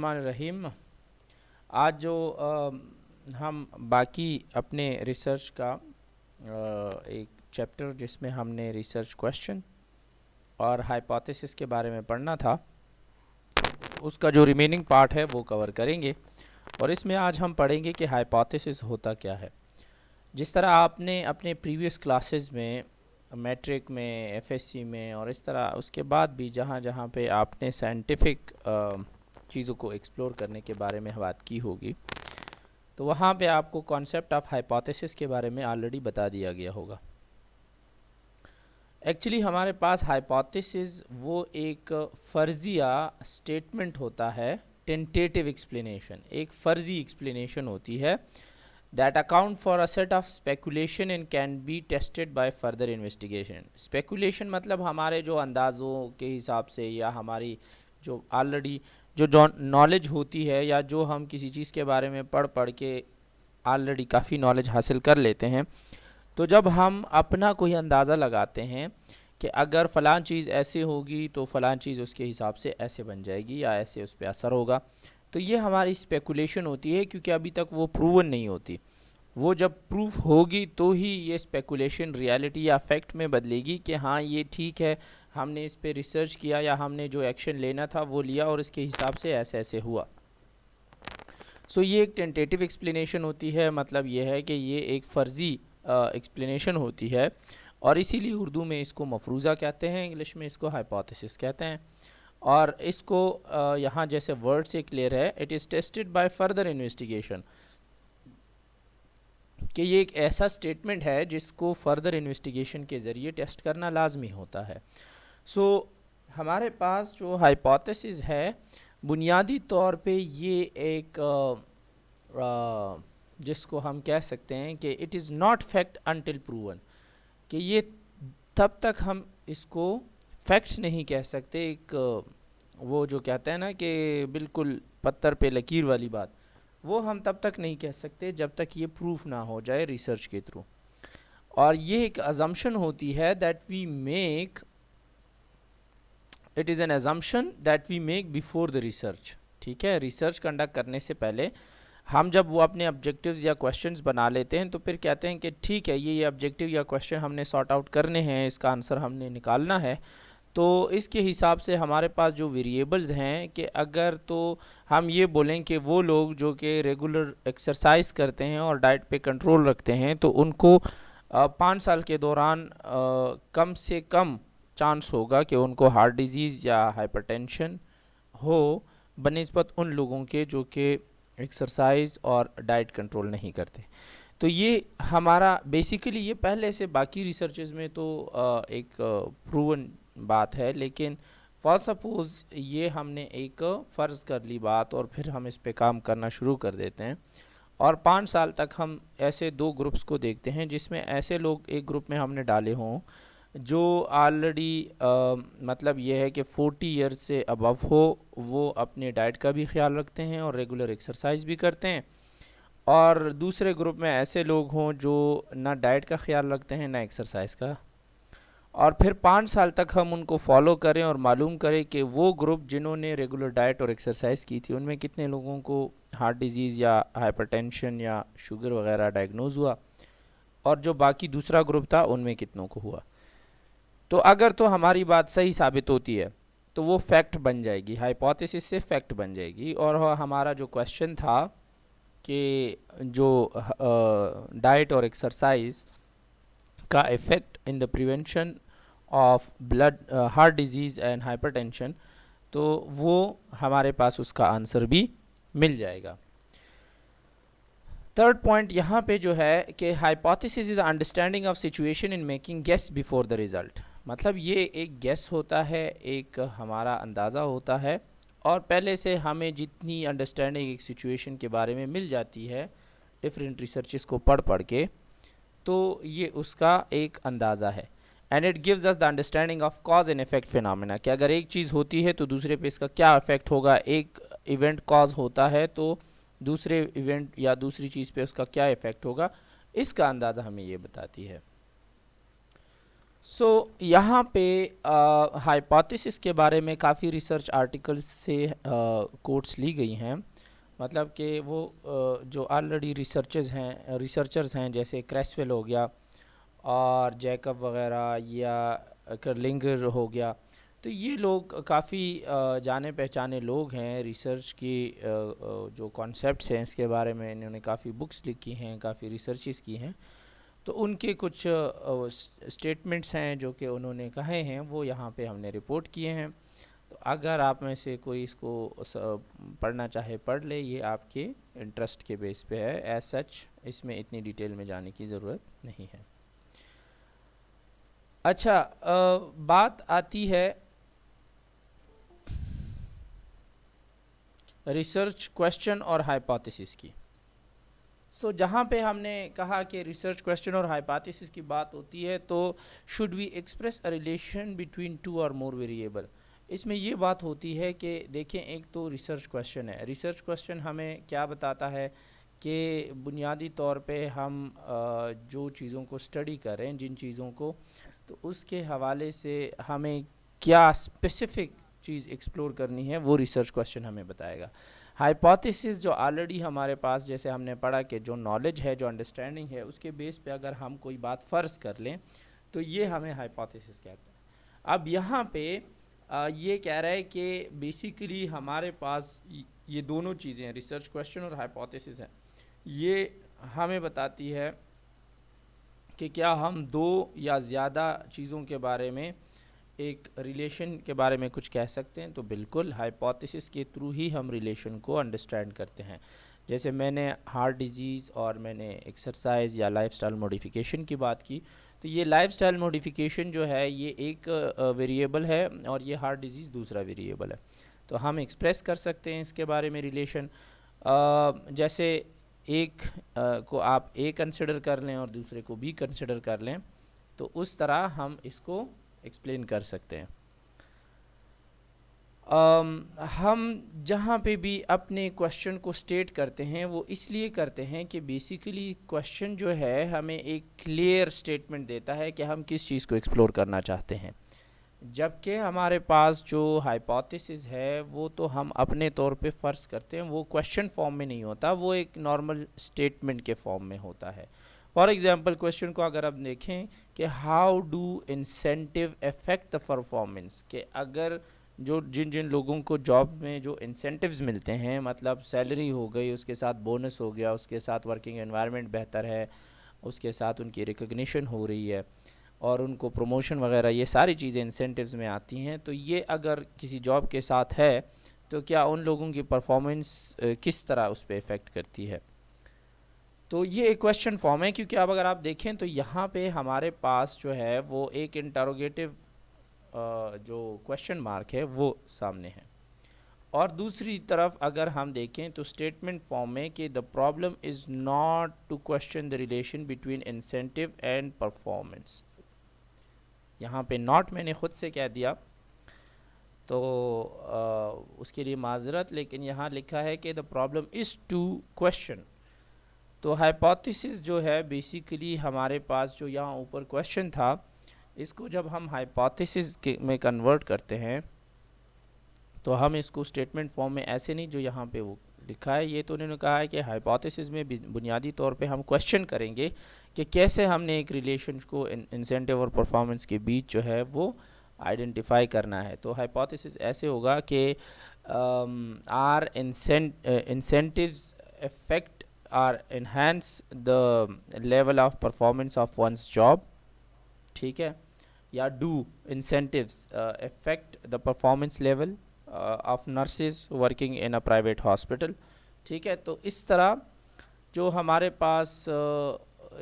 बिस्मिल्लाहिर्रहमानिर्रहीम। आज जो हम बाकी अपने रिसर्च का एक चैप्टर जिसमें हमने रिसर्च क्वेश्चन और हाइपोथेसिस के बारे में पढ़ना था, उसका जो रिमेनिंग पार्ट है वो कवर करेंगे। और इसमें आज हम पढ़ेंगे कि हाइपोथेसिस होता क्या है। जिस तरह आपने अपने प्रीवियस क्लासेस में, मैट्रिक में, एफएससी में और इस तरह उसके बाद भी जहाँ जहाँ पे आपने साइंटिफिक चीज़ों को एक्सप्लोर करने के बारे में बात की होगी, तो वहाँ पे आपको कॉन्सेप्ट ऑफ हाइपोथेसिस के बारे में ऑलरेडी बता दिया गया होगा। एक्चुअली हमारे पास हाइपोथेसिस वो एक फ़र्जिया स्टेटमेंट होता है, टेंटेटिव एक्सप्लेनेशन, एक फ़र्जी एक्सप्लेनेशन होती है that account for a set of speculation and can be tested by further investigation। speculation मतलब हमारे जो अंदाज़ों के हिसाब से या हमारी जो ऑलरेडी जो नॉलेज होती है या जो हम किसी चीज़ के बारे में पढ़ के ऑलरेडी काफ़ी नॉलेज हासिल कर लेते हैं, तो जब हम अपना कोई अंदाज़ा लगाते हैं कि अगर फ़लाँ चीज़ ऐसे होगी तो फ़लाँ चीज़ उसके हिसाब से ऐसे बन जाएगी या ऐसे उस पर असर होगा, तो ये हमारी स्पेकुलेशन होती है, क्योंकि अभी तक वो प्रूवन नहीं होती। वो जब प्रूफ होगी तो ही ये स्पेकुलेशन रियलिटी या फैक्ट में बदलेगी कि हाँ ये ठीक है, हमने इस पे रिसर्च किया या हमने जो एक्शन लेना था वो लिया और इसके हिसाब से ऐसे ऐसे हुआ। सो ये एक टेंटेटिव एक्सप्लेनेशन होती है। मतलब ये है कि ये एक फ़र्ज़ी एक्सप्लेनेशन होती है और इसीलिए उर्दू में इसको मफरूज़ा कहते हैं, इंग्लिश में इसको हाइपोथेसिस कहते हैं। और इसको यहाँ जैसे वर्ड से क्लियर है, it is tested by further investigation, कि ये एक ऐसा स्टेटमेंट है जिसको फर्दर इन्वेस्टिगेशन के ज़रिए टेस्ट करना लाजमी होता है। सो हमारे पास जो हाइपोथेसिस है, बुनियादी तौर पे ये एक जिसको हम कह सकते हैं कि it is not fact until proven, कि ये तब तक हम इसको फैक्ट नहीं कह सकते। एक वो जो कहते हैं ना कि बिल्कुल पत्थर पे लकीर वाली बात, वो हम तब तक नहीं कह सकते जब तक ये प्रूफ ना हो जाए रिसर्च के थ्रू। और ये एक अजम्पशन होती है that we make, it is an assumption that we make before the research. ठीक है, रिसर्च कंडक्ट करने से पहले हम जब वो अपने ऑब्जेक्टिव्स या क्वेश्चंस बना लेते हैं तो फिर कहते हैं कि ठीक है, ये ऑब्जेक्टिव या क्वेश्चन हमने सॉर्ट आउट करने हैं, इसका आंसर हमने निकालना है। तो इसके हिसाब से हमारे पास जो वेरिएबल्स हैं, कि अगर तो हम ये बोलें कि वो लोग जो कि रेगुलर एक्सरसाइज करते हैं और डाइट पे कंट्रोल रखते हैं, तो उनको 5 साल के दौरान कम से कम चांस होगा कि उनको हार्ट डिजीज़ या हाइपरटेंशन हो, बनिस्बत उन लोगों के जो कि एक्सरसाइज और डाइट कंट्रोल नहीं करते। तो ये हमारा बेसिकली, ये पहले से बाकी रिसर्चेज में तो एक प्रूवन बात है, लेकिन फॉर सपोज़ ये हमने एक फ़र्ज़ कर ली बात और फिर हम इस पे काम करना शुरू कर देते हैं और 5 साल तक हम ऐसे 2 ग्रुप्स को देखते हैं, जिसमें ऐसे लोग एक ग्रुप में हमने डाले हों जो ऑलरेडी मतलब ये है कि 40 ईयर्स से अबव हो, वो अपने डाइट का भी ख्याल रखते हैं और रेगुलर एक्सरसाइज भी करते हैं। और दूसरे ग्रुप में ऐसे लोग हों जो ना डाइट का ख्याल रखते हैं ना एक्सरसाइज का। और फिर 5 साल तक हम उनको फॉलो करें और मालूम करें कि वो ग्रुप जिन्होंने रेगुलर डाइट और एक्सरसाइज की थी, उनमें कितने लोगों को हार्ट डिजीज़ या हाइपरटेंशन या शुगर वगैरह डायग्नोज हुआ, और जो बाकी दूसरा ग्रुप था उनमें कितनों को हुआ। तो अगर तो हमारी बात सही साबित होती है तो वो फैक्ट बन जाएगी, हाइपोथेसिस से फैक्ट बन जाएगी। और हमारा जो क्वेश्चन था कि जो डाइट और एक्सरसाइज का effect in the prevention of blood heart disease and hypertension, तो वो हमारे पास उसका आंसर भी मिल जाएगा। थर्ड पॉइंट यहाँ पे जो है कि hypothesis is understanding of situation in making guess before the result. मतलब ये एक गेस होता है, एक हमारा अंदाज़ा होता है, और पहले से हमें जितनी अंडरस्टैंडिंग एक सिचुएशन के बारे में मिल जाती है डिफरेंट रिसर्चेस को पढ़ के, तो ये उसका एक अंदाज़ा है। And it gives us the understanding of cause and effect phenomena, कि अगर एक चीज़ होती है तो दूसरे पे इसका क्या इफेक्ट होगा। एक इवेंट कॉज होता है तो दूसरे इवेंट या दूसरी चीज़ पे उसका क्या इफेक्ट होगा, इसका अंदाज़ा हमें ये बताती है। यहाँ पे हाइपोथेसिस के बारे में काफ़ी रिसर्च आर्टिकल्स से कोट्स ली गई हैं। मतलब कि वो जो ऑलरेडी रिसर्चर्स हैं जैसे क्रेसवेल हो गया और जैकब वगैरह या करलिंगर हो गया, तो ये लोग काफ़ी जाने पहचाने लोग हैं रिसर्च की। जो कॉन्सेप्ट्स हैं इसके बारे में इन्होंने काफ़ी बुक्स लिखी हैं, काफ़ी रिसर्चेस की हैं। तो उनके कुछ स्टेटमेंट्स हैं जो कि उन्होंने कहे हैं, वो यहाँ पे हमने रिपोर्ट किए हैं। तो अगर आप में से कोई इसको पढ़ना चाहे पढ़ ले, ये आपके इंटरेस्ट के बेस पे है। एज सच इसमें इतनी डिटेल में जाने की ज़रूरत नहीं है। अच्छा, बात आती है रिसर्च क्वेश्चन और हाइपोथेसिस की। जहाँ पे हमने कहा कि रिसर्च क्वेश्चन और हाइपोथेसिस की बात होती है, तो should we express a relation between two or more variable. इसमें ये बात होती है कि देखें, एक तो रिसर्च क्वेश्चन है। रिसर्च क्वेश्चन हमें क्या बताता है कि बुनियादी तौर पे हम जो चीज़ों को स्टडी कर रहे हैं, जिन चीज़ों को, तो उसके हवाले से हमें क्या स्पेसिफ़िक चीज़ एक्सप्लोर करनी है, वो रिसर्च क्वेश्चन हमें बताएगा। हाइपोथेसिस जो ऑलरेडी हमारे पास, जैसे हमने पढ़ा कि जो नॉलेज है, जो अंडरस्टैंडिंग है, उसके बेस पे अगर हम कोई बात फ़र्ज़ कर लें, तो ये हमें हाइपोथेसिस कहते हैं। अब यहाँ पे ये कह रहा है कि बेसिकली हमारे पास ये दोनों चीज़ें हैं, रिसर्च क्वेश्चन और हाइपोथेसिस हैं। ये हमें बताती है कि क्या हम दो या ज़्यादा चीज़ों के बारे में, एक रिलेशन के बारे में कुछ कह सकते हैं। तो बिल्कुल, हाइपोथेसिस के थ्रू ही हम रिलेशन को अंडरस्टैंड करते हैं। जैसे मैंने हार्ट डिजीज़ और मैंने एक्सरसाइज या लाइफस्टाइल मॉडिफिकेशन की बात की, तो ये लाइफस्टाइल मॉडिफिकेशन जो है ये एक वेरिएबल है और ये हार्ट डिजीज़ दूसरा वेरिएबल है। तो हम एक्सप्रेस कर सकते हैं इसके बारे में रिलेशन। जैसे एक को आप ए कंसिडर कर लें और दूसरे को बी कंसिडर कर लें, तो उस तरह हम इसको एक्सप्लेन कर सकते हैं। हम जहाँ पे भी अपने क्वेश्चन को स्टेट करते हैं, वो इसलिए करते हैं कि बेसिकली क्वेश्चन जो है हमें एक क्लियर स्टेटमेंट देता है कि हम किस चीज़ को एक्सप्लोर करना चाहते हैं। जबकि हमारे पास जो हाइपोथेसिस है वो तो हम अपने तौर पे फ़र्ज़ करते हैं, वो क्वेश्चन फॉर्म में नहीं होता, वो एक नॉर्मल स्टेटमेंट के फॉर्म में होता है। फॉर एग्जांपल, क्वेश्चन को अगर आप देखें कि how do incentive affect the performance, कि अगर जो जिन जिन लोगों को जॉब में जो इंसेंटिव्स मिलते हैं, मतलब सैलरी हो गई, उसके साथ बोनस हो गया, उसके साथ वर्किंग एनवायरनमेंट बेहतर है, उसके साथ उनकी रिकग्निशन हो रही है और उनको प्रमोशन वगैरह, ये सारी चीज़ें इंसेंटिव्स में आती हैं, तो ये अगर किसी जॉब के साथ है तो क्या उन लोगों की परफॉर्मेंस किस तरह उस पर इफ़ेक्ट करती है। तो ये एक क्वेश्चन फॉर्म है, क्योंकि अब अगर आप देखें तो यहाँ पे हमारे पास जो है वो एक इंटरोगेटिव जो क्वेश्चन मार्क है वो सामने है, और दूसरी तरफ अगर हम देखें तो स्टेटमेंट फॉर्म में कि the problem is not to question the relation between incentive and performance. यहाँ पे नॉट मैंने ख़ुद से कह दिया, तो उसके लिए माजरत, लेकिन यहाँ लिखा है कि the problem is to question. तो हाइपोथेसिस जो है बेसिकली हमारे पास जो यहाँ ऊपर क्वेश्चन था, इसको जब हम हाइपोथेसिस में कन्वर्ट करते हैं तो हम इसको स्टेटमेंट फॉर्म में ऐसे नहीं जो यहाँ पे वो लिखा है, ये तो उन्होंने कहा है कि हाइपोथेसिस में बुनियादी तौर पे हम क्वेश्चन करेंगे कि कैसे हमने एक रिलेशन को इंसेंटिव और परफॉर्मेंस के बीच जो है वो आइडेंटिफाई करना है। तो हाइपोथेसिस ऐसे होगा कि are incentives affect or enhance the level of performance of one's job, ठीक है, या do incentives affect the performance level of nurses working in a private hospital, ठीक है। तो इस तरह जो हमारे पास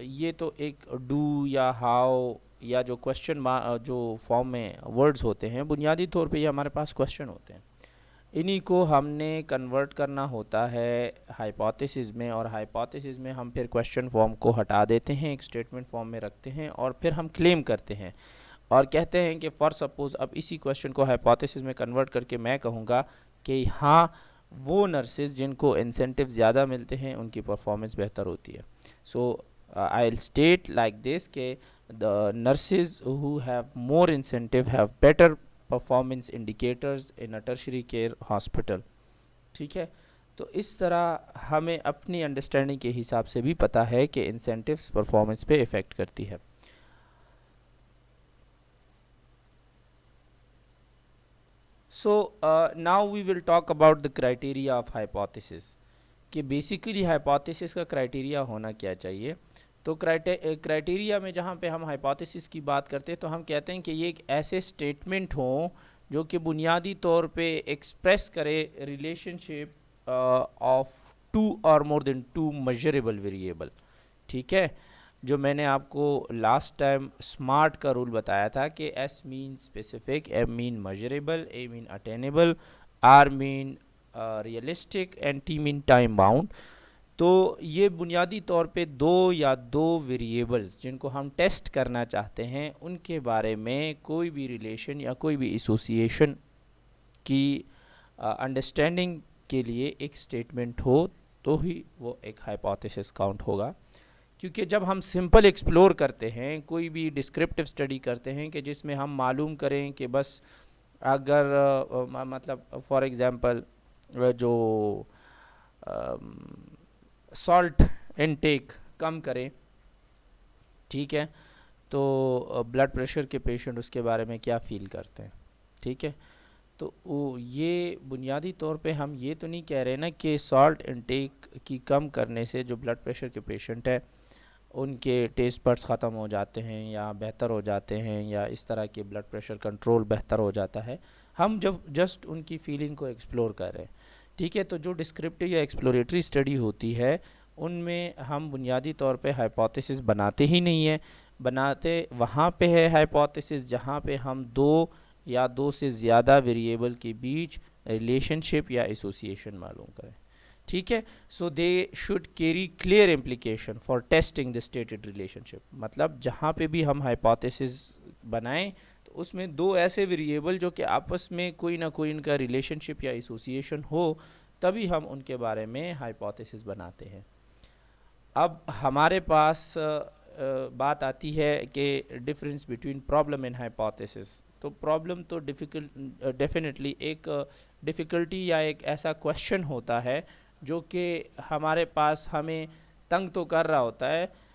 ये तो एक डू या हाउ या जो क्वेश्चन जो फॉर्म में वर्ड्स होते हैं, बुनियादी तौर पे ये हमारे पास क्वेश्चन होते हैं, इन्हीं को हमने कन्वर्ट करना होता है हाइपोथेसिस में, और हाइपोथेसिस में हम फिर क्वेश्चन फॉर्म को हटा देते हैं, एक स्टेटमेंट फॉर्म में रखते हैं, और फिर हम क्लेम करते हैं और कहते हैं कि फॉर सपोज़ अब इसी क्वेश्चन को हाइपोथेसिस में कन्वर्ट करके मैं कहूँगा कि हाँ, वो नर्सेज जिनको इंसेंटिव ज़्यादा मिलते हैं उनकी परफॉर्मेंस बेहतर होती है। So I will state like this के the nurses who have more incentive have better performance indicators in a tertiary care hospital. ठीक है, तो इस तरह हमें अपनी अंडरस्टैंडिंग के हिसाब से भी पता है कि इंसेंटिव्स परफॉर्मेंस पे इफ़ेक्ट करती है. So now we will talk about the criteria of hypothesis, कि बेसिकली हाइपोथेसिस का क्राइटेरिया होना क्या चाहिए. तो क्राइटेरिया में जहाँ पे हम हाइपोथेसिस की बात करते हैं तो हम कहते हैं कि ये एक ऐसे स्टेटमेंट हों जो कि बुनियादी तौर पे एक्सप्रेस करे relationship of two or more than two measurable variable. ठीक है, जो मैंने आपको लास्ट टाइम स्मार्ट का रूल बताया था कि S mean specific, M mean measurable, A mean attainable, R mean realistic and T mean time bound. तो ये बुनियादी तौर पे दो वेरिएबल्स जिनको हम टेस्ट करना चाहते हैं उनके बारे में कोई भी रिलेशन या कोई भी एसोसिएशन की अंडरस्टैंडिंग के लिए एक स्टेटमेंट हो तो ही वो एक हाइपोथेसिस काउंट होगा. क्योंकि जब हम सिंपल एक्सप्लोर करते हैं, कोई भी डिस्क्रिप्टिव स्टडी करते हैं कि जिसमें हम मालूम करें कि बस अगर मतलब फॉर एग्ज़ाम्पल जो सॉल्ट इनटेक कम करें, ठीक है, तो ब्लड प्रेशर के पेशेंट उसके बारे में क्या फ़ील करते हैं. ठीक है, तो ये बुनियादी तौर पे हम ये तो नहीं कह रहे ना कि सॉल्ट इनटेक की कम करने से जो ब्लड प्रेशर के पेशेंट है उनके टेस्ट बड्स ख़त्म हो जाते हैं या बेहतर हो जाते हैं या इस तरह के ब्लड प्रेशर कंट्रोल बेहतर हो जाता है. हम जब जस्ट उनकी फीलिंग को एक्सप्लोर कर रहे हैं. ठीक है, तो जो डिस्क्रिप्टिव या एक्सप्लोरेटरी स्टडी होती है उनमें हम बुनियादी तौर पे हाइपोथेसिस बनाते ही नहीं है. बनाते वहाँ पे है हाइपोथेसिस जहाँ पे हम दो या दो से ज़्यादा वेरिएबल के बीच रिलेशनशिप या एसोसिएशन मालूम करें. ठीक है, so they should carry clear implication for testing the stated relationship. मतलब जहाँ पे भी हम हाइपोथेसिस बनाएं तो उसमें दो ऐसे वेरिएबल जो कि आपस में कोई ना कोई इनका रिलेशनशिप या एसोसिएशन हो तभी हम उनके बारे में हाइपोथेसिस बनाते हैं. अब हमारे पास बात आती है कि difference between problem and hypothesis. तो प्रॉब्लम तो डेफिनेटली एक डिफ़िकल्टी या एक ऐसा क्वेश्चन होता है जो कि हमारे पास हमें तंग तो कर रहा होता है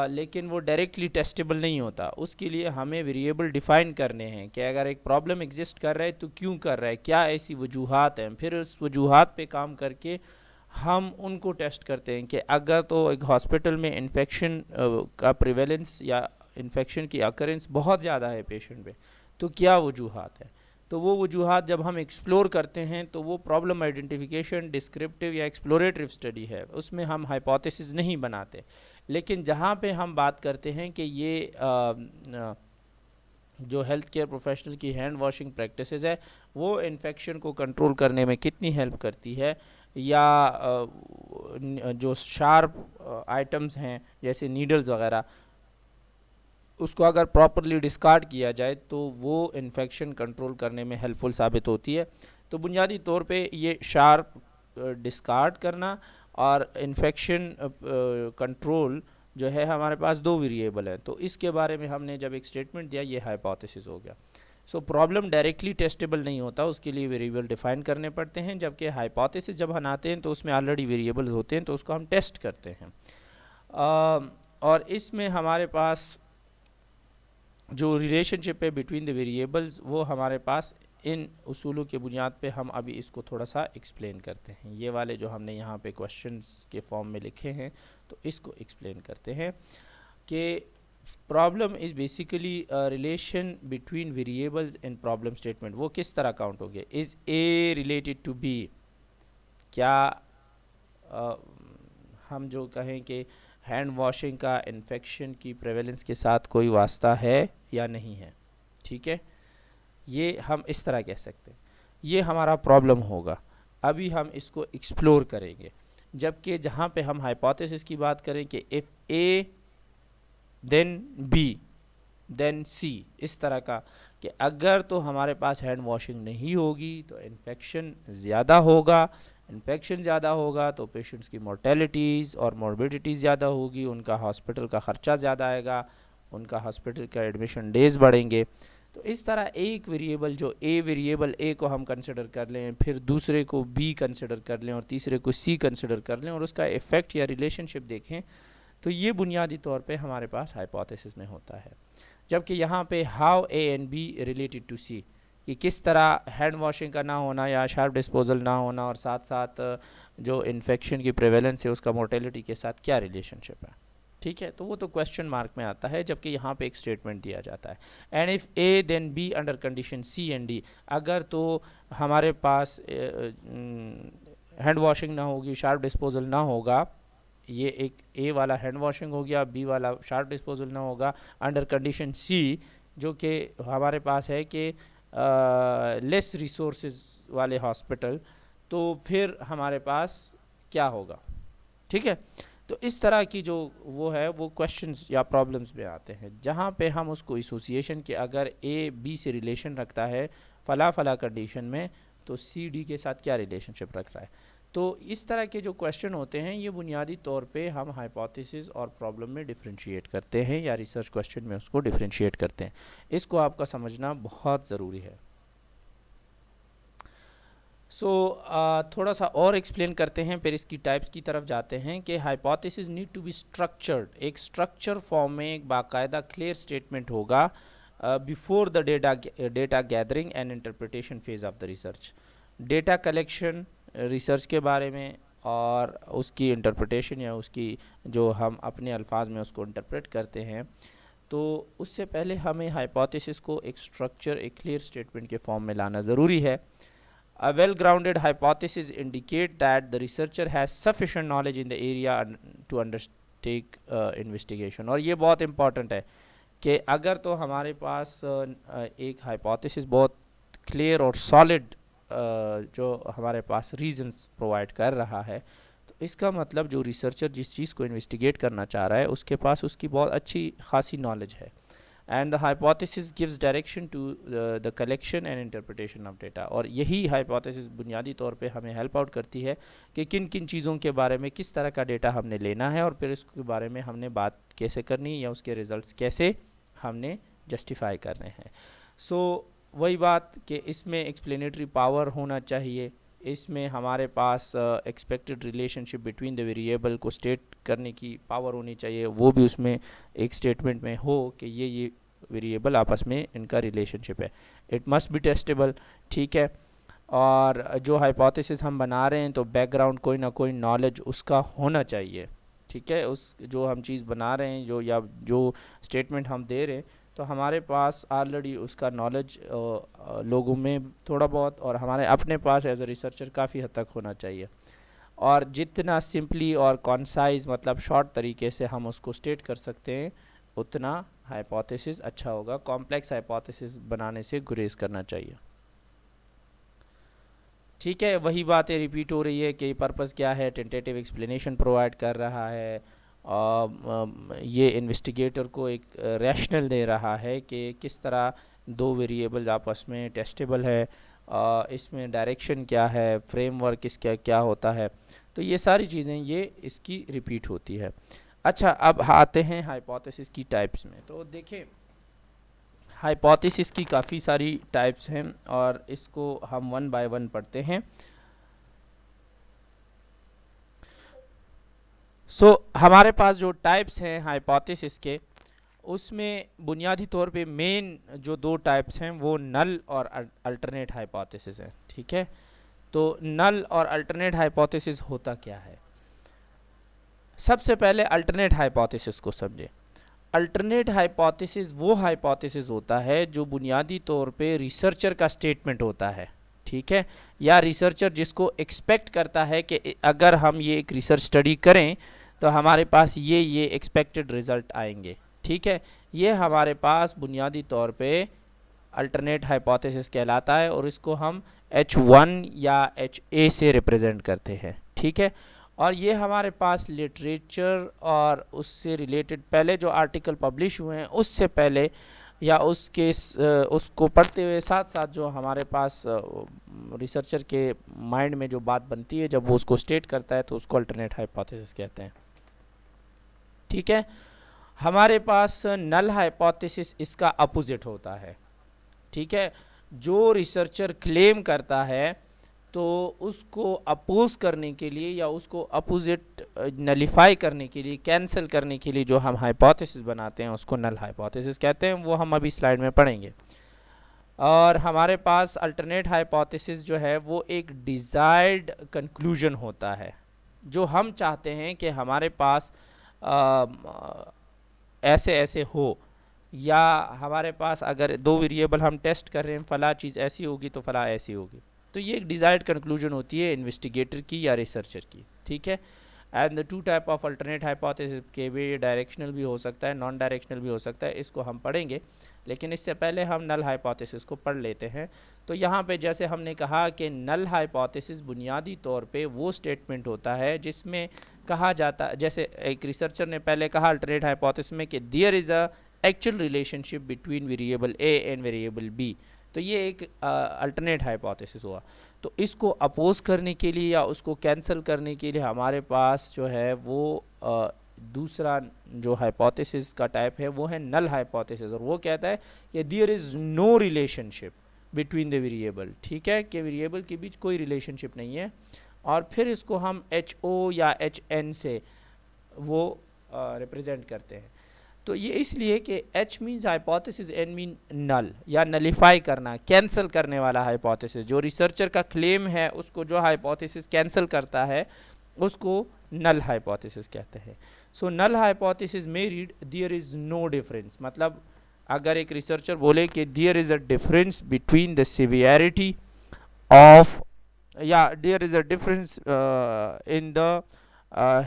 लेकिन वो डायरेक्टली टेस्टेबल नहीं होता. उसके लिए हमें वेरिएबल डिफ़ाइन करने हैं कि अगर एक प्रॉब्लम एग्जिस्ट कर रहा है तो क्यों कर रहा है, क्या ऐसी वजूहात हैं. फिर उस वजूहात पे काम करके हम उनको टेस्ट करते हैं कि अगर तो एक हॉस्पिटल में इन्फेक्शन का प्रिवेलेंस या इन्फेक्शन की अकरेंस बहुत ज़्यादा है पेशेंट पे, तो क्या वजूहात है. तो वो वजूहात जब हम एक्सप्लोर करते हैं तो वो प्रॉब्लम आइडेंटिफिकेशन डिस्क्रिप्टिव या एक्सप्लोरेटिव स्टडी है, उसमें हम हाइपोथेसिस नहीं बनाते. लेकिन जहाँ पे हम बात करते हैं कि ये जो हेल्थ केयर प्रोफेशनल की हैंड वॉशिंग प्रैक्टिसेस है वो इन्फेक्शन को कंट्रोल करने में कितनी हेल्प करती है, या जो शार्प आइटम्स हैं जैसे नीडल्स वगैरह उसको अगर प्रॉपरली डिस्कार्ड किया जाए तो वो इन्फेक्शन कंट्रोल करने में हेल्पफुल साबित होती है. तो बुनियादी तौर पे ये शार्प डिस्कार्ड करना और इन्फेक्शन कंट्रोल जो है हमारे पास दो वेरिएबल है. तो इसके बारे में हमने जब एक स्टेटमेंट दिया ये हाइपोथेसिस हो गया. सो प्रॉब्लम डायरेक्टली टेस्टेबल नहीं होता, उसके लिए वेरिएबल डिफाइन करने पड़ते हैं. जबकि हाइपोथेसिस जब बनाते हैं तो उसमें ऑलरेडी वेरिएबल्स होते हैं तो उसको हम टेस्ट करते हैं. और इसमें हमारे पास जो रिलेशनशिप है बिटवीन द वेरिएबल्स वो हमारे पास इन उसूलों के बुनियाद पे हम अभी इसको थोड़ा सा एक्सप्लेन करते हैं. ये वाले जो हमने यहाँ पे क्वेश्चंस के फॉर्म में लिखे हैं तो इसको एक्सप्लेन करते हैं कि problem is basically relation between variables in problem statement. वो किस तरह काउंट हो गया. Is A related to B, क्या हम जो कहें कि हैंड वॉशिंग का इन्फेक्शन की प्रेवेलेंस के साथ कोई वास्ता है या नहीं है. ठीक है, ये हम इस तरह कह सकते हैं. ये हमारा प्रॉब्लम होगा. अभी हम इसको एक्सप्लोर करेंगे. जबकि जहाँ पे हम हाइपोथेसिस की बात करें कि if A then B then C, इस तरह का कि अगर तो हमारे पास हैंड वॉशिंग नहीं होगी तो इन्फेक्शन ज़्यादा होगा. इन्फेक्शन ज़्यादा होगा तो पेशेंट्स की मोर्टेलिटीज़ और मॉर्बिडिटी ज़्यादा होगी, उनका हॉस्पिटल का ख़र्चा ज़्यादा आएगा, उनका हॉस्पिटल का एडमिशन डेज बढ़ेंगे। तो इस तरह एक वेरिएबल जो वेरिएबल ए को हम कंसिडर कर लें, फिर दूसरे को बी कंसिडर कर लें और तीसरे को सी कंसिडर कर लें और उसका इफ़ेक्ट या रिलेशनशिप देखें, तो ये बुनियादी तौर पे हमारे पास हाइपोथेसिस में होता है। जबकि यहाँ पे how A and B related to C, कि किस तरह हैंड वॉशिंग का ना होना या शार्प डिस्पोजल ना होना और साथ साथ जो इन्फेक्शन की प्रेवेलेंस है उसका मोर्टेलिटी के साथ क्या रिलेशनशिप है। ठीक है, तो वो तो क्वेश्चन मार्क में आता है, जबकि यहाँ पे एक स्टेटमेंट दिया जाता है, and if A then B under condition C and D. अगर तो हमारे पास हैंड वॉशिंग ना होगी, शार्प डिस्पोजल ना होगा, ये एक ए वाला हैंड वॉशिंग हो गया, बी वाला शार्प डिस्पोजल ना होगा, अंडर कंडीशन सी जो कि हमारे पास है कि लेस रिसोर्सेज वाले हॉस्पिटल, तो फिर हमारे पास क्या होगा। ठीक है, तो इस तरह की जो वो है वो क्वेश्चंस या प्रॉब्लम्स में आते हैं, जहाँ पे हम उसको एसोसिएशन के अगर ए बी से रिलेशन रखता है फला फला कंडीशन में, तो सी डी के साथ क्या रिलेशनशिप रख रहा है। तो इस तरह के जो क्वेश्चन होते हैं ये बुनियादी तौर पे हम हाइपोथेसिस और प्रॉब्लम में डिफरेंशिएट करते हैं या रिसर्च क्वेश्चन में उसको डिफरेंशिएट करते हैं। इसको आपका समझना बहुत ज़रूरी है। थोड़ा सा और एक्सप्लेन करते हैं, फिर इसकी टाइप्स की तरफ जाते हैं कि hypothesis need to be structured, एक स्ट्रक्चर फॉर्म में एक बाकायदा क्लियर स्टेटमेंट होगा before the data gathering and interpretation phase of the research. Data collection research के बारे में और उसकी इंटरप्रिटेशन या उसकी जो हम अपने अल्फाज में उसको इंटरप्रेट करते हैं, तो उससे पहले हमें हाइपोथेसिस को एक स्ट्रक्चर, एक क्लियर स्टेटमेंट के फॉर्म में लाना ज़रूरी है। A well-grounded hypothesis indicate that the researcher has sufficient knowledge in the area to undertake investigation। और ये बहुत important है कि अगर तो हमारे पास एक hypothesis बहुत clear और solid जो हमारे पास reasons provide कर रहा है, तो इसका मतलब जो researcher जिस चीज़ को investigate करना चाह रहा है उसके पास उसकी बहुत अच्छी खासी knowledge है। And the hypothesis gives direction to the collection and interpretation of data. और यही हाइपोथेसिस बुनियादी तौर पे हमें हेल्प आउट करती है कि किन किन चीज़ों के बारे में किस तरह का डेटा हमने लेना है और फिर इसके बारे में हमने बात कैसे करनी या उसके रिजल्ट्स कैसे हमने जस्टिफाई करने हैं। वही बात कि इसमें एक्सप्लेनेटरी पावर होना चाहिए, इसमें हमारे पास expected relationship between the variable को स्टेट करने की पावर होनी चाहिए, वो भी उसमें एक स्टेटमेंट में हो कि ये वेरिएबल आपस में इनका रिलेशनशिप है। It must be testable. ठीक है, और जो हाइपोथेसिस हम बना रहे हैं तो बैकग्राउंड कोई ना कोई नॉलेज उसका होना चाहिए। ठीक है, उस जो हम चीज़ बना रहे हैं जो या जो स्टेटमेंट हम दे रहे हैं, तो हमारे पास ऑलरेडी उसका नॉलेज लोगों में थोड़ा बहुत और हमारे अपने पास एज अ रिसर्चर काफ़ी हद तक होना चाहिए। और जितना सिंपली और कॉन्साइज मतलब शॉर्ट तरीके से हम उसको स्टेट कर सकते हैं उतना हाइपोथेसिस अच्छा होगा। कॉम्प्लेक्स हाइपोथेसिस बनाने से गुरेज करना चाहिए। ठीक है, वही बातें रिपीट हो रही है कि पर्पस क्या है, टेंटेटिव एक्सप्लेनेशन प्रोवाइड कर रहा है, ये इन्वेस्टिगेटर को एक रैशनल दे रहा है कि किस तरह दो वेरिएबल्स आपस में टेस्टेबल है, इसमें डायरेक्शन क्या है, फ्रेमवर्क इसका क्या होता है। तो ये सारी चीज़ें ये इसकी रिपीट होती है। अच्छा, अब आते हैं हाइपोथेसिस की टाइप्स में। तो देखें, हाइपोथेसिस की काफ़ी सारी टाइप्स हैं और इसको हम वन बाय वन पढ़ते हैं। हमारे पास जो टाइप्स हैं हाइपोथेसिस के, उसमें बुनियादी तौर पे मेन जो दो टाइप्स हैं वो नल और अल्टरनेट हाइपोथेसिस है। ठीक है, तो नल और अल्टरनेट हाइपोथेसिस होता क्या है। सबसे पहले अल्टरनेट हाइपोथेसिस को समझें। अल्टरनेट हाइपोथेसिस वो हाइपोथेसिस होता है जो बुनियादी तौर पे रिसर्चर का स्टेटमेंट होता है। ठीक है, या रिसर्चर जिसको एक्सपेक्ट करता है कि अगर हम ये एक रिसर्च स्टडी करें तो हमारे पास ये एक्सपेक्टेड रिजल्ट आएंगे। ठीक है, ये हमारे पास बुनियादी तौर पे अल्टरनेट हाइपोथेसिस कहलाता है और इसको हम H1 या HA से रिप्रेजेंट करते हैं। ठीक है, और ये हमारे पास लिटरेचर और उससे रिलेटेड पहले जो आर्टिकल पब्लिश हुए हैं उससे पहले या उसके उसको पढ़ते हुए साथ साथ जो हमारे पास रिसर्चर के माइंड में जो बात बनती है जब वो उसको स्टेट करता है तो उसको अल्टरनेट हाइपोथेसिस कहते हैं। ठीक है, हमारे पास नल हाइपोथेसिस इसका अपोजिट होता है, ठीक है। जो रिसर्चर क्लेम करता है तो उसको अपोज करने के लिए या उसको अपोजिट नलिफाई करने के लिए, कैंसिल करने के लिए जो हम हाइपोथेसिस बनाते हैं उसको नल हाइपोथेसिस कहते हैं। वो हम अभी स्लाइड में पढ़ेंगे। और हमारे पास अल्टरनेट हाइपोथेसिस जो है वो एक डिज़ायर्ड कंक्लूजन होता है, जो हम चाहते हैं कि हमारे पास ऐसे ऐसे हो, या हमारे पास अगर दो वेरिएबल हम टेस्ट कर रहे हैं, फला चीज़ ऐसी होगी तो फला ऐसी होगी। तो ये एक डिज़ायर्ड कंक्लूजन होती है इन्वेस्टिगेटर की या रिसर्चर की, ठीक है। And the two type of alternate hypothesis के भी डायरेक्शनल भी हो सकता है, नॉन डायरेक्शनल भी हो सकता है, इसको हम पढ़ेंगे। लेकिन इससे पहले हम नल हाइपोथेसिस को पढ़ लेते हैं। तो यहाँ पे जैसे हमने कहा कि नल हाइपोथेसिस बुनियादी तौर पे वो स्टेटमेंट होता है जिसमें कहा जाता, जैसे एक रिसर्चर ने पहले कहा अल्टरनेट हाइपोथेसिस में कि there is a actual relationship between variable A and variable B. तो ये एक अल्टरनेट हाइपोथेसिस हुआ। तो इसको अपोज करने के लिए या उसको कैंसिल करने के लिए हमारे पास जो है वो दूसरा जो हाइपोथेसिस का टाइप है वो है नल हाइपोथेसिस, और वो कहता है कि there is no relationship between the variable, ठीक है, कि वेरिएबल के बीच कोई रिलेशनशिप नहीं है। और फिर इसको हम एच ओ या एच एन से वो रिप्रेजेंट करते हैं। तो ये इसलिए कि H means hypothesis, N mean null या नलिफाई करना, कैंसिल करने वाला हाइपोथेसिस। जो रिसर्चर का क्लेम है उसको जो हाइपोथेसिस कैंसिल करता है उसको नल हाइपोथेसिस कहते हैं। सो नल हाइपोथेसिस में read there is no difference, मतलब अगर एक रिसर्चर बोले कि there is a difference between the severity of, या there is a difference in the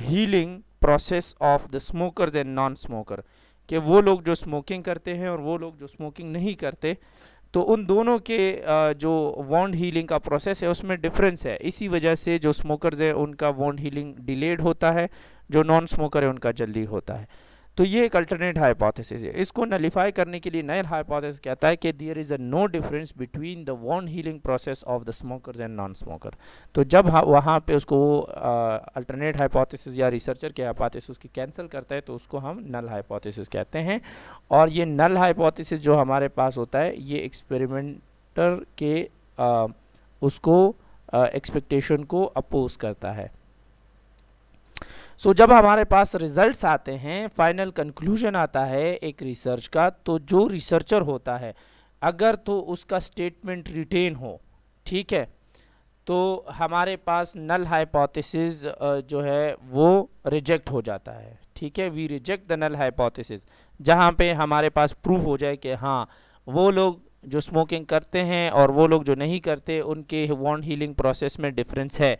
healing process of the smokers and non smoker, कि वो लोग जो स्मोकिंग करते हैं और वो लोग जो स्मोकिंग नहीं करते, तो उन दोनों के जो वॉन्ड हीलिंग का प्रोसेस है उसमें डिफरेंस है। इसी वजह से जो स्मोकर्स है उनका वॉन्ड हीलिंग डिलेड होता है, जो नॉन स्मोकर है उनका जल्दी होता है। तो ये एक अल्टरनेट हाइपोथेसिस है। इसको नलिफाई करने के लिए नल हाइपोथेसिस कहता है कि there is a no difference between the wound healing process of the smokers and non smoker. तो जब वहाँ पे उसको अल्टरनेट हाइपोथेसिस या रिसर्चर के हाइपोथेसिस की कैंसिल करता है तो उसको हम नल हाइपोथेसिस कहते हैं। और ये नल हाइपोथेसिस जो हमारे पास होता है ये एक्सपेरिमेंटर के उसको एक्सपेक्टेशन को अपोज करता है। सो जब हमारे पास रिजल्ट्स आते हैं, फाइनल कंक्लूजन आता है एक रिसर्च का, तो जो रिसर्चर होता है अगर तो उसका स्टेटमेंट रिटेन हो, ठीक है, तो हमारे पास नल हाइपोथेसिस जो है वो रिजेक्ट हो जाता है, ठीक है। We reject the null hypothesis, जहाँ पे हमारे पास प्रूफ हो जाए कि हाँ वो लोग जो स्मोकिंग करते हैं और वो लोग जो नहीं करते उनके वॉन्ड हीलिंग प्रोसेस में डिफरेंस है।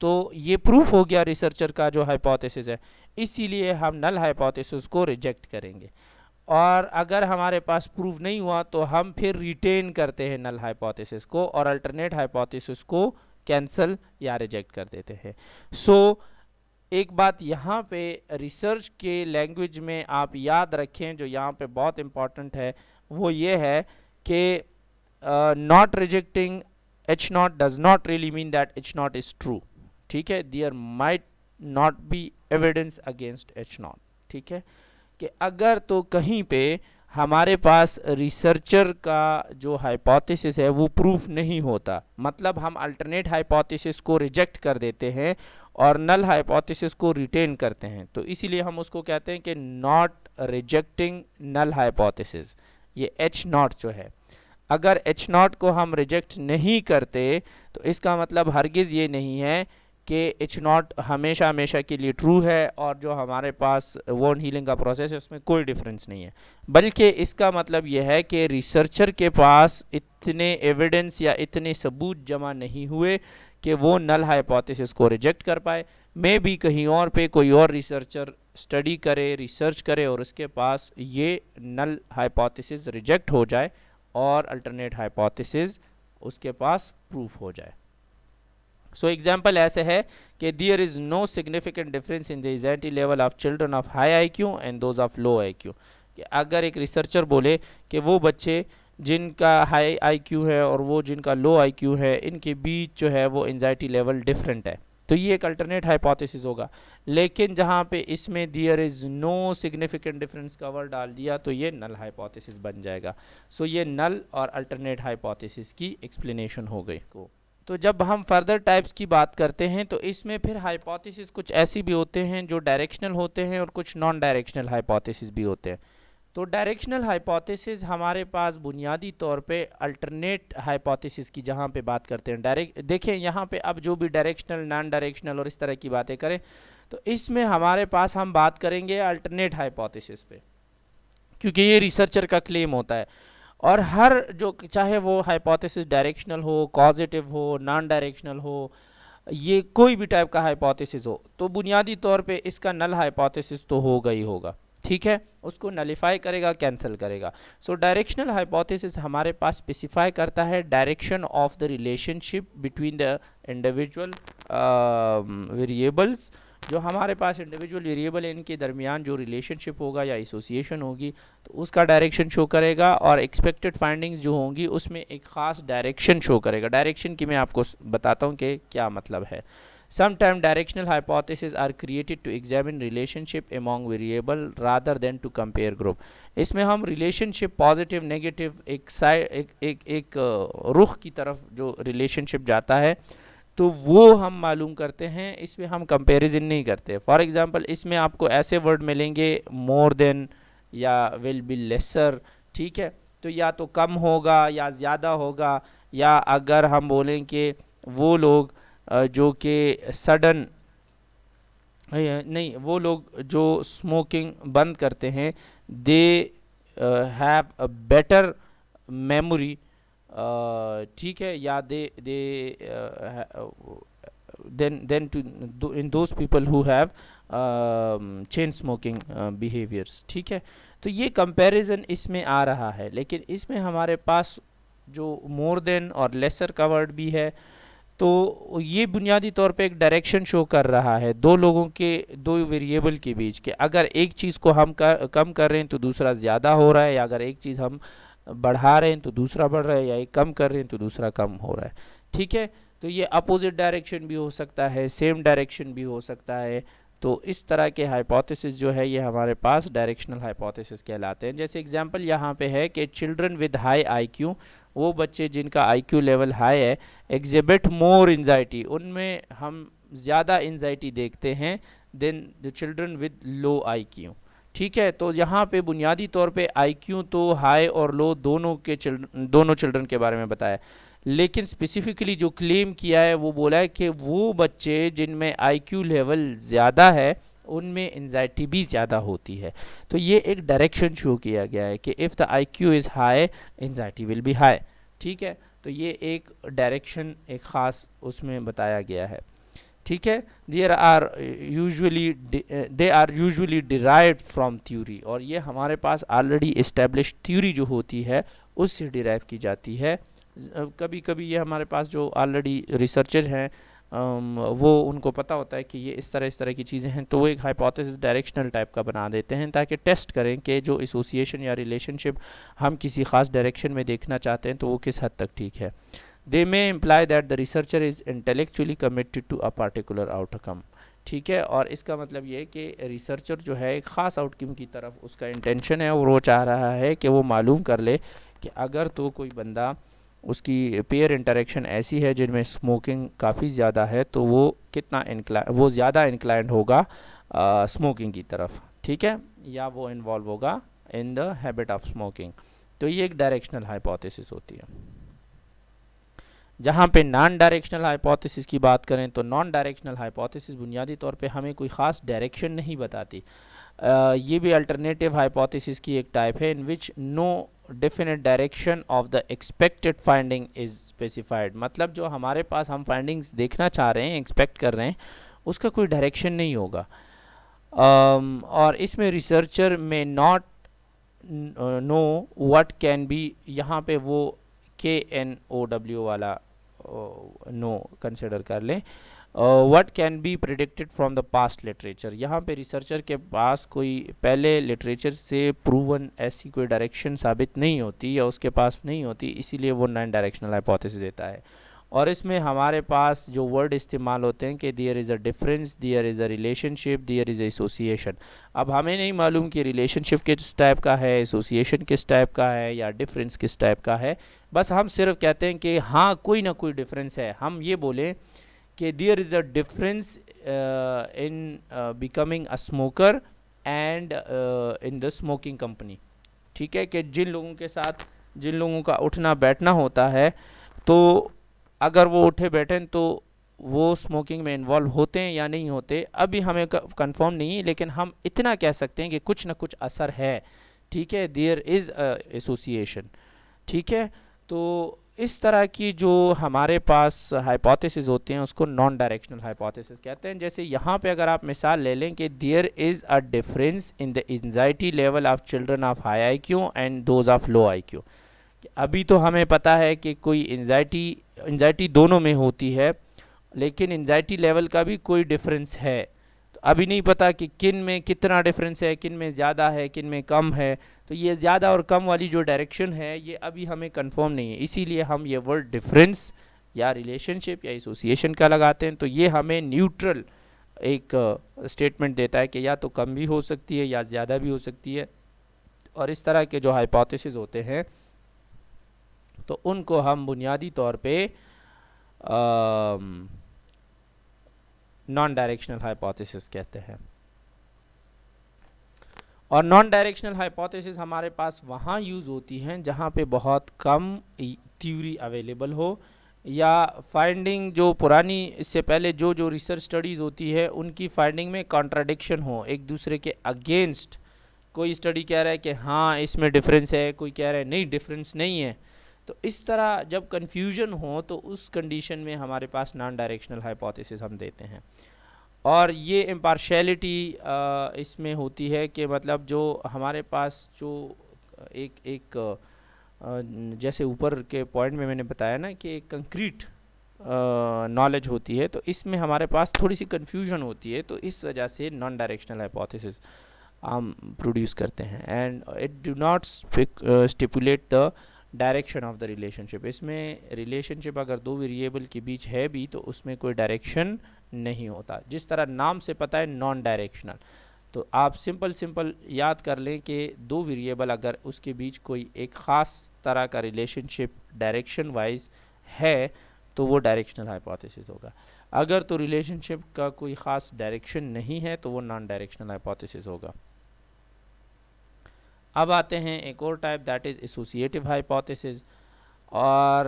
तो ये प्रूफ हो गया रिसर्चर का जो हाइपोथेसिस है, इसीलिए हम नल हाइपोथेसिस को रिजेक्ट करेंगे। और अगर हमारे पास प्रूफ नहीं हुआ तो हम फिर रिटेन करते हैं नल हाइपोथेसिस को और अल्टरनेट हाइपोथेसिस को कैंसिल या रिजेक्ट कर देते हैं। सो एक बात यहाँ पे रिसर्च के लैंग्वेज में आप याद रखें, जो यहाँ पे बहुत इम्पॉर्टेंट है, वो ये है कि not rejecting H naught does not really mean that H naught is true, ठीक है। There might not be evidence against H naught, ठीक है, कि अगर तो कहीं पे हमारे पास रिसर्चर का जो हाइपोथेसिस है वो प्रूफ नहीं होता, मतलब हम अल्टरनेट हाइपोथेसिस को रिजेक्ट कर देते हैं और नल हाइपोथेसिस को रिटेन करते हैं, तो इसीलिए हम उसको कहते हैं कि नॉट रिजेक्टिंग नल हाइपोथेसिस। ये एच नॉट जो है, अगर एच नॉट को हम रिजेक्ट नहीं करते तो इसका मतलब हरगिज़ ये नहीं है कि एच नॉट हमेशा हमेशा के लिए ट्रू है और जो हमारे पास वॉन्ड हीलिंग का प्रोसेस है उसमें कोई डिफरेंस नहीं है, बल्कि इसका मतलब यह है कि रिसर्चर के पास इतने एविडेंस या इतने सबूत जमा नहीं हुए कि वो नल हाइपोथेसिस को रिजेक्ट कर पाए। मे भी कहीं और पे कोई और रिसर्चर स्टडी करे, रिसर्च करे और उसके पास ये नल हाइपोथेसिस रिजेक्ट हो जाए और अल्टरनेट हाइपोथेसिस उसके पास प्रूफ हो जाए। सो एग्जाम्पल ऐसे है कि there is no significant difference in the anxiety level of children of high IQ and those of low IQ, कि अगर एक रिसर्चर बोले कि वो बच्चे जिनका हाई आईक्यू है और वो जिनका लो आईक्यू है, इनके बीच जो है वो एंजाइटी लेवल डिफरेंट है, तो ये एक अल्टरनेट हाइपोथेसिस होगा। लेकिन जहाँ पे इसमें there is no significant difference cover डाल दिया तो ये नल हाइपोथेसिस बन जाएगा। सो ये नल और अल्टरनेट हाइपोथेसिस की एक्सप्लेनेशन हो गई को। तो जब हम फर्दर टाइप्स की बात करते हैं तो इसमें फिर हाइपोथेसिस कुछ ऐसी भी होते हैं जो डायरेक्शनल होते हैं और कुछ नॉन डायरेक्शनल हाइपोथेसिस भी होते हैं। तो डायरेक्शनल हाइपोथेसिस हमारे पास बुनियादी तौर पे अल्टरनेट हाइपोथेसिस की जहाँ पे बात करते हैं डायरेक्ट, देखें यहाँ पे अब जो भी डायरेक्शनल नॉन डायरेक्शनल और इस तरह की बातें करें तो इसमें हमारे पास हम बात करेंगे अल्टरनेट हाइपोथेसिस पे, क्योंकि ये रिसर्चर का क्लेम होता है। और हर जो चाहे वो हाइपोथेसिस डायरेक्शनल हो, पॉजिटिव हो, नॉन डायरेक्शनल हो, ये कोई भी टाइप का हाइपोथेसिस हो तो बुनियादी तौर पे इसका नल हाइपोथेसिस तो होगा ही होगा, ठीक है, उसको नलिफाई करेगा, कैंसिल करेगा। सो डायरेक्शनल हाइपोथेसिस हमारे पास स्पेसिफाई करता है direction of the relationship between the individual variables. जो हमारे पास इंडिविजुअल वेरिएबल है इनके दरमियान जो रिलेशनशिप होगा या एसोसिएशन होगी तो उसका डायरेक्शन शो करेगा, और एक्सपेक्टेड फाइंडिंग्स जो होंगी उसमें एक ख़ास डायरेक्शन शो करेगा। डायरेक्शन की मैं आपको बताता हूँ कि क्या मतलब है। Sometimes directional hypotheses are created to examine relationship among variable rather than to compare group। इसमें हम relationship positive negative एक साइड एक रुख की तरफ जो relationship जाता है तो वो हम मालूम करते हैं, इसमें हम कंपैरिजन नहीं करते। फॉर एग्जांपल इसमें आपको ऐसे वर्ड मिलेंगे मोर देन या विल बी लेसर, ठीक है, तो या तो कम होगा या ज़्यादा होगा, या अगर हम बोलें कि वो लोग जो कि सडन नहीं, वो लोग जो स्मोकिंग बंद करते हैं they have a better memory, ठीक है, या they then to in those people who have chain smoking behaviours, ठीक है। तो ये कंपैरिजन इसमें आ रहा है, लेकिन इसमें हमारे पास जो मोर देन और लेसर का वर्ड भी है तो ये बुनियादी तौर पे एक डायरेक्शन शो कर रहा है दो लोगों के, दो वेरिएबल के बीच के। अगर एक चीज़ को हम कम कर रहे हैं तो दूसरा ज़्यादा हो रहा है, या अगर एक चीज़ हम बढ़ा रहे हैं तो दूसरा बढ़ रहा है, या एक कम कर रहे हैं तो दूसरा कम हो रहा है, ठीक है। तो ये अपोजिट डायरेक्शन भी हो सकता है, सेम डायरेक्शन भी हो सकता है। तो इस तरह के हाइपोथेसिस जो है ये हमारे पास डायरेक्शनल हाइपोथेसिस कहलाते हैं। जैसे एग्जांपल यहाँ पे है कि चिल्ड्रन विद हाई आईक्यू, वो बच्चे जिनका आईक्यू लेवल हाई है, एग्जिबिट मोर एंजाइटी, उनमें हम ज़्यादा एंजाइटी देखते हैं than the children with low IQ, ठीक है। तो यहाँ पे बुनियादी तौर पे आईक्यू तो हाई और लो दोनों चिल्ड्रन के बारे में बताया, लेकिन स्पेसिफिकली जो क्लेम किया है वो बोला है कि वो बच्चे जिनमें आईक्यू लेवल ज़्यादा है उनमें एंजाइटी भी ज़्यादा होती है। तो ये एक डायरेक्शन शो किया गया है कि if the IQ is high anxiety will be high, ठीक है। तो ये एक डायरेक्शन एक ख़ास उसमें बताया गया है, ठीक है। They are usually derived from theory, और ये हमारे पास ऑलरेडी इस्टेब्लिश थ्योरी जो होती है उससे डिराइव की जाती है। कभी कभी ये हमारे पास जो ऑलरेडी रिसर्चर हैं वो उनको पता होता है कि ये इस तरह की चीज़ें हैं, तो वो एक हाइपोथेसिस डायरेक्शनल टाइप का बना देते हैं ताकि टेस्ट करें कि जो एसोसिएशन या रिलेशनशिप हम किसी ख़ास डायरेक्शन में देखना चाहते हैं तो वो किस हद तक ठीक है। They may imply that the researcher is intellectually committed to a particular outcome, ठीक है। और इसका मतलब ये है कि रिसर्चर जो है एक ख़ास आउटकम की तरफ उसका इंटेंशन है और वो चाह रहा है कि वो मालूम कर ले कि अगर तो कोई बंदा उसकी पेयर इंटरेक्शन ऐसी है जिनमें स्मोकिंग काफ़ी ज़्यादा है तो वो वो ज़्यादा इंक्लाइंड होगा स्मोकिंग की तरफ, ठीक है, या वो इन्वॉल्व होगा in the habit of smoking. तो ये एक डायरेक्शनल हाइपोथेसिस होती है। जहाँ पे नॉन डायरेक्शनल हाइपोथेसिस की बात करें तो नॉन डायरेक्शनल हाइपोथेसिस बुनियादी तौर पे हमें कोई ख़ास डायरेक्शन नहीं बताती। ये भी अल्टरनेटिव हाइपोथेसिस की एक टाइप है in which no definite direction of the expected finding is specified. मतलब जो हमारे पास हम फाइंडिंग्स देखना चाह रहे हैं, एक्सपेक्ट कर रहे हैं, उसका कोई डायरेक्शन नहीं होगा। और इसमें रिसर्चर में not know what can be, यहाँ पे वो KNOW वाला नो कंसिडर कर लें, what can be predicted from the past literature. यहाँ पे रिसर्चर के पास कोई पहले लिटरेचर से प्रूवन ऐसी कोई डायरेक्शन साबित नहीं होती या उसके पास नहीं होती, इसीलिए वो नॉन डायरेक्शनल हाइपोथेसिस देता है। और इसमें हमारे पास जो वर्ड इस्तेमाल होते हैं कि there is a difference, there is a relationship, there is a association. अब हमें नहीं मालूम कि रिलेशनशिप किस टाइप का है, एसोसिएशन किस टाइप का है, या डिफरेंस किस टाइप का है। बस हम सिर्फ कहते हैं कि हाँ कोई ना कोई डिफरेंस है। हम ये बोलें कि there is a difference in becoming a smoker and in the smoking company. ठीक है, कि जिन लोगों का उठना बैठना होता है, तो अगर वो उठे बैठें तो वो स्मोकिंग में इन्वॉल्व होते हैं या नहीं होते, अभी हमें कंफर्म नहीं है, लेकिन हम इतना कह सकते हैं कि कुछ ना कुछ असर है। ठीक है, देयर इज़ एसोसिएशन। ठीक है, तो इस तरह की जो हमारे पास हाइपोथेसिस होते हैं उसको नॉन डायरेक्शनल हाइपोथेसिस कहते हैं। जैसे यहाँ पे अगर आप मिसाल ले लें कि there is a difference in the anxiety level of children of high IQ and those of low IQ. अभी तो हमें पता है कि कोई एंजाइटी दोनों में होती है, लेकिन एंजाइटी लेवल का भी कोई डिफरेंस है। तो अभी नहीं पता कि किन में कितना डिफरेंस है, किन में ज़्यादा है, किन में कम है। तो ये ज़्यादा और कम वाली जो डायरेक्शन है ये अभी हमें कंफर्म नहीं है, इसीलिए हम ये वर्ड डिफरेंस या रिलेशनशिप या एसोसिएशन का लगाते हैं। तो ये हमें न्यूट्रल एक स्टेटमेंट देता है कि या तो कम भी हो सकती है या ज़्यादा भी हो सकती है। और इस तरह के जो हाइपोथेसिस होते हैं तो उनको हम बुनियादी तौर पे नॉन डायरेक्शनल हाइपोथेसिस कहते हैं। और नॉन डायरेक्शनल हाइपोथेसिस हमारे पास वहाँ यूज़ होती हैं जहाँ पे बहुत कम थ्योरी अवेलेबल हो, या फाइंडिंग जो पुरानी इससे पहले जो जो रिसर्च स्टडीज़ होती है उनकी फाइंडिंग में कॉन्ट्राडिक्शन हो, एक दूसरे के अगेंस्ट। कोई स्टडी कह रहा है कि हाँ इसमें डिफरेंस है, कोई कह रहा है नहीं डिफरेंस नहीं है। तो इस तरह जब कन्फ्यूजन हो तो उस कंडीशन में हमारे पास नॉन डायरेक्शनल हाइपोथेसिस हम देते हैं। और ये इम्पार्शियलिटी इसमें होती है कि मतलब जो हमारे पास जो एक एक जैसे ऊपर के पॉइंट में मैंने बताया ना कि एक कंक्रीट नॉलेज होती है, तो इसमें हमारे पास थोड़ी सी कन्फ्यूजन होती है। तो इस वजह से नॉन डायरेक्शनल हाइपोथेसिस हम प्रोड्यूस करते हैं। And it do not stipulate the direction of the relationship. इसमें रिलेशनशिप अगर दो वेरिएबल के बीच है भी तो उसमें कोई डायरेक्शन नहीं होता, जिस तरह नाम से पता है नॉन डायरेक्शनल। तो आप सिंपल याद कर लें कि दो वेरिएबल अगर उसके बीच कोई एक ख़ास तरह का रिलेशनशिप डायरेक्शन वाइज है तो वो डायरेक्शनल हाइपोथेसिस होगा। अगर तो रिलेशनशिप का कोई ख़ास डायरेक्शन नहीं है तो वो नॉन डायरेक्शनल हाइपोथेसिस होगा। अब आते हैं एक और type, that is associative hypothesis. और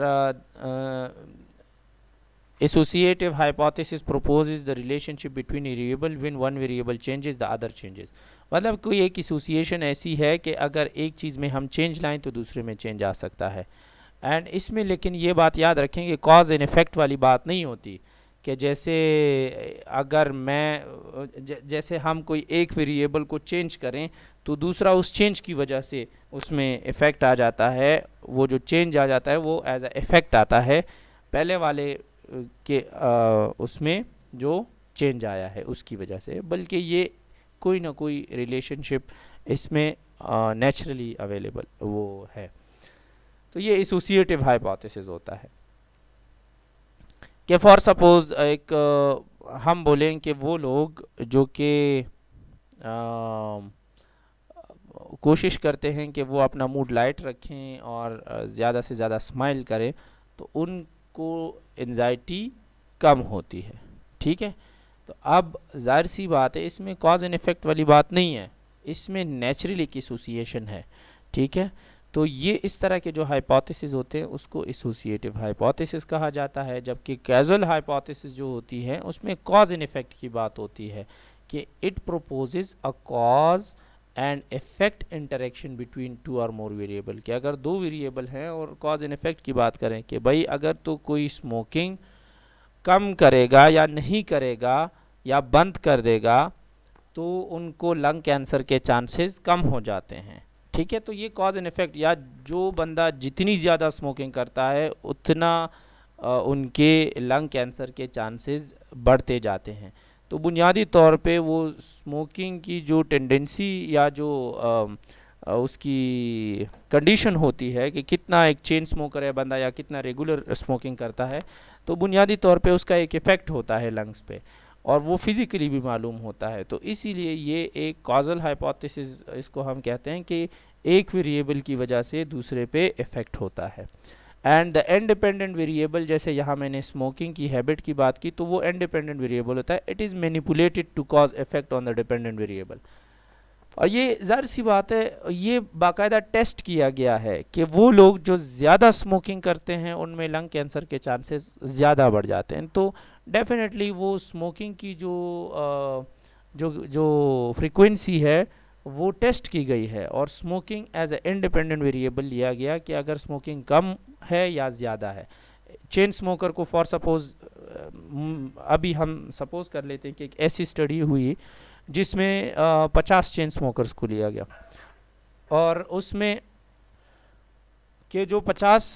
associative hypothesis proposes the relationship between variable when one variable changes the other changes। मतलब कोई एक एसोसिएशन ऐसी है कि अगर एक चीज़ में हम चेंज लाएं तो दूसरे में चेंज आ सकता है। एंड इसमें लेकिन ये बात याद रखें कि कॉज एंड इफ़ेक्ट वाली बात नहीं होती कि जैसे अगर जैसे हम कोई एक वेरिएबल को चेंज करें तो दूसरा उस चेंज की वजह से उसमें इफ़ेक्ट आ जाता है, वो जो चेंज आ जाता है वो एज अ इफ़ेक्ट आता है पहले वाले के उसमें जो चेंज आया है उसकी वजह से, बल्कि ये कोई ना कोई रिलेशनशिप इसमें नेचुरली अवेलेबल वो है। तो ये एसोसिएटिव हाइपोथेसिस होता है कि फॉर सपोज एक हम बोलें कि वो लोग जो कि कोशिश करते हैं कि वो अपना मूड लाइट रखें और ज़्यादा से ज़्यादा स्माइल करें, तो उनको एंजाइटी कम होती है। ठीक है, तो अब जाहिर सी बात है इसमें कॉज एंड इफ़ेक्ट वाली बात नहीं है, इसमें नेचुरली एक एसोसिएशन है। ठीक है, तो ये इस तरह के जो हाइपोथेसिस होते हैं उसको एसोसिएटिव हाइपोथेसिस कहा जाता है। जबकि कैजुअल हाइपोथेसिस जो होती है उसमें कॉज एंड इफ़ेक्ट की बात होती है कि it proposes a cause and effect interaction between two or more variable. कि अगर दो वेरिएबल हैं और कॉज एंड इफेक्ट की बात करें कि भाई अगर तो कोई स्मोकिंग कम करेगा या नहीं करेगा या बंद कर देगा तो उनको लंग कैंसर के चांसेस कम हो जाते हैं। ठीक है, तो ये कॉज एंड इफेक्ट, या जो बंदा जितनी ज़्यादा स्मोकिंग करता है उतना उनके लंग कैंसर के चांसेस बढ़ते जाते हैं। तो बुनियादी तौर पे वो स्मोकिंग की जो टेंडेंसी या जो उसकी कंडीशन होती है कि कितना एक चेन स्मोकर है बंदा या कितना रेगुलर स्मोकिंग करता है, तो बुनियादी तौर पे उसका एक इफ़ेक्ट होता है लंग्स पे, और वो फिज़िकली भी मालूम होता है। तो इसीलिए ये एक कॉजल हाइपोथेसिस इसको हम कहते हैं कि एक वेरिएबल की वजह से दूसरे पे इफ़ेक्ट होता है। एंड द इंडिपेंडेंट वेरिएबल, जैसे यहाँ मैंने स्मोकिंग की हैबिट की बात की, तो वो इंडिपेंडेंट वेरिएबल होता है। It is manipulated to cause effect on the dependent variable. और ये ज़ाहिर सी बात है, ये बाकायदा टेस्ट किया गया है कि वो लोग जो ज़्यादा स्मोकिंग करते हैं उनमें लंग कैंसर के चांसेस ज़्यादा बढ़ जाते हैं। तो डेफिनेटली वो स्मोकिंग की जो फ्रीक्वेंसी है वो टेस्ट की गई है, और smoking as a independent variable लिया गया कि अगर स्मोकिंग कम है या ज़्यादा है। चेन स्मोकर को फॉर सपोज, अभी हम सपोज कर लेते हैं कि एक ऐसी स्टडी हुई जिसमें 50 चेन स्मोकर्स को लिया गया, और उसमें के जो 50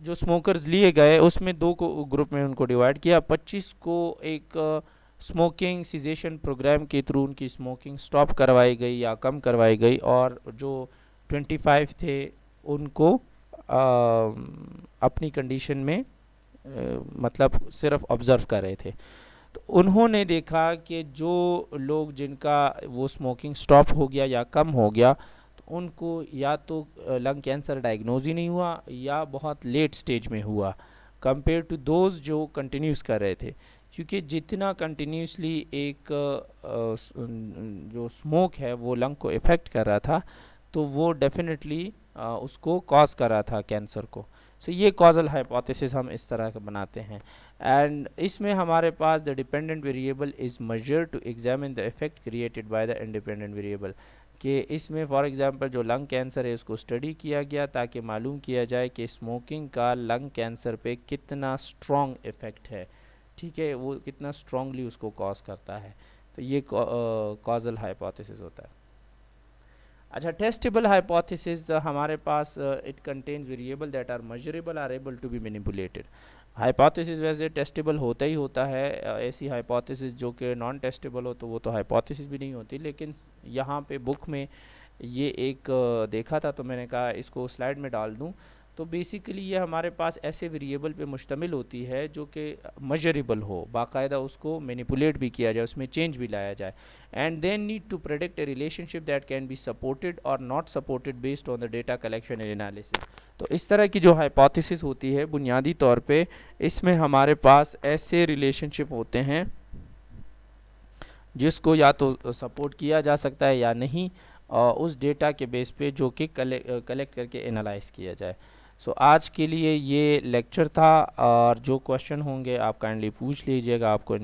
जो स्मोकर्स लिए गए उसमें दो को ग्रुप में उनको डिवाइड किया। 25 को एक स्मोकिंग सीजेशन प्रोग्राम के थ्रू उनकी स्मोकिंग स्टॉप करवाई गई या कम करवाई गई, और जो 25 थे उनको अपनी कंडीशन में मतलब सिर्फ ऑब्ज़र्व कर रहे थे। तो उन्होंने देखा कि जो लोग जिनका वो स्मोकिंग स्टॉप हो गया या कम हो गया, तो उनको या तो लंग कैंसर डायग्नोज ही नहीं हुआ या बहुत लेट स्टेज में हुआ, कंपेयर टू दोज जो कंटिन्यूस कर रहे थे। क्योंकि जितना कंटिन्यूसली एक जो स्मोक है वो लंग को इफ़ेक्ट कर रहा था, तो वो डेफिनेटली उसको कॉज कर रहा था कैंसर को। सो ये कॉजल हाइपोथेसिस हम इस तरह का बनाते हैं। एंड इसमें हमारे पास the dependent variable is measured to examine the effect created by the independent variable, कि इसमें फॉर एग्जांपल जो लंग कैंसर है उसको स्टडी किया गया ताकि मालूम किया जाए कि स्मोकिंग का लंग कैंसर पे कितना स्ट्रॉन्ग इफ़ेक्ट है, ठीक है, वो कितना स्ट्रॉन्गली उसको कॉज करता है। तो ये कॉजल हाइपोथेसिस होता है। अच्छा, टेस्टेबल हाइपोथेसिस हमारे पास it contains variable that are measurable are able to be manipulated. Hypothesis वैसे टेस्टेबल होता ही होता है, ऐसी हाइपोथेसिस जो कि नॉन टेस्टेबल हो तो वो तो हाइपोथेसिस भी नहीं होती। लेकिन यहाँ पे बुक में ये एक देखा था तो मैंने कहा इसको स्लाइड में डाल दूँ। तो बेसिकली ये हमारे पास ऐसे वेरिएबल पे मुश्तमिल होती है जो कि मेजरेबल हो, बाकायदा उसको मैनिपुलेट भी किया जाए, उसमें चेंज भी लाया जाए, and then need to predict a relationship that can be supported और not supported based on the data collection and analysis. तो इस तरह की जो हाइपोथेसिस होती है बुनियादी तौर पे इसमें हमारे पास ऐसे रिलेशनशिप होते हैं जिसको या तो सपोर्ट किया जा सकता है या नहीं, उस डेटा के बेस पे जो कि कलेक्ट करके एनालाइज किया जाए। सो आज के लिए ये लेक्चर था, और जो क्वेश्चन होंगे आप काइंडली पूछ लीजिएगा, आपको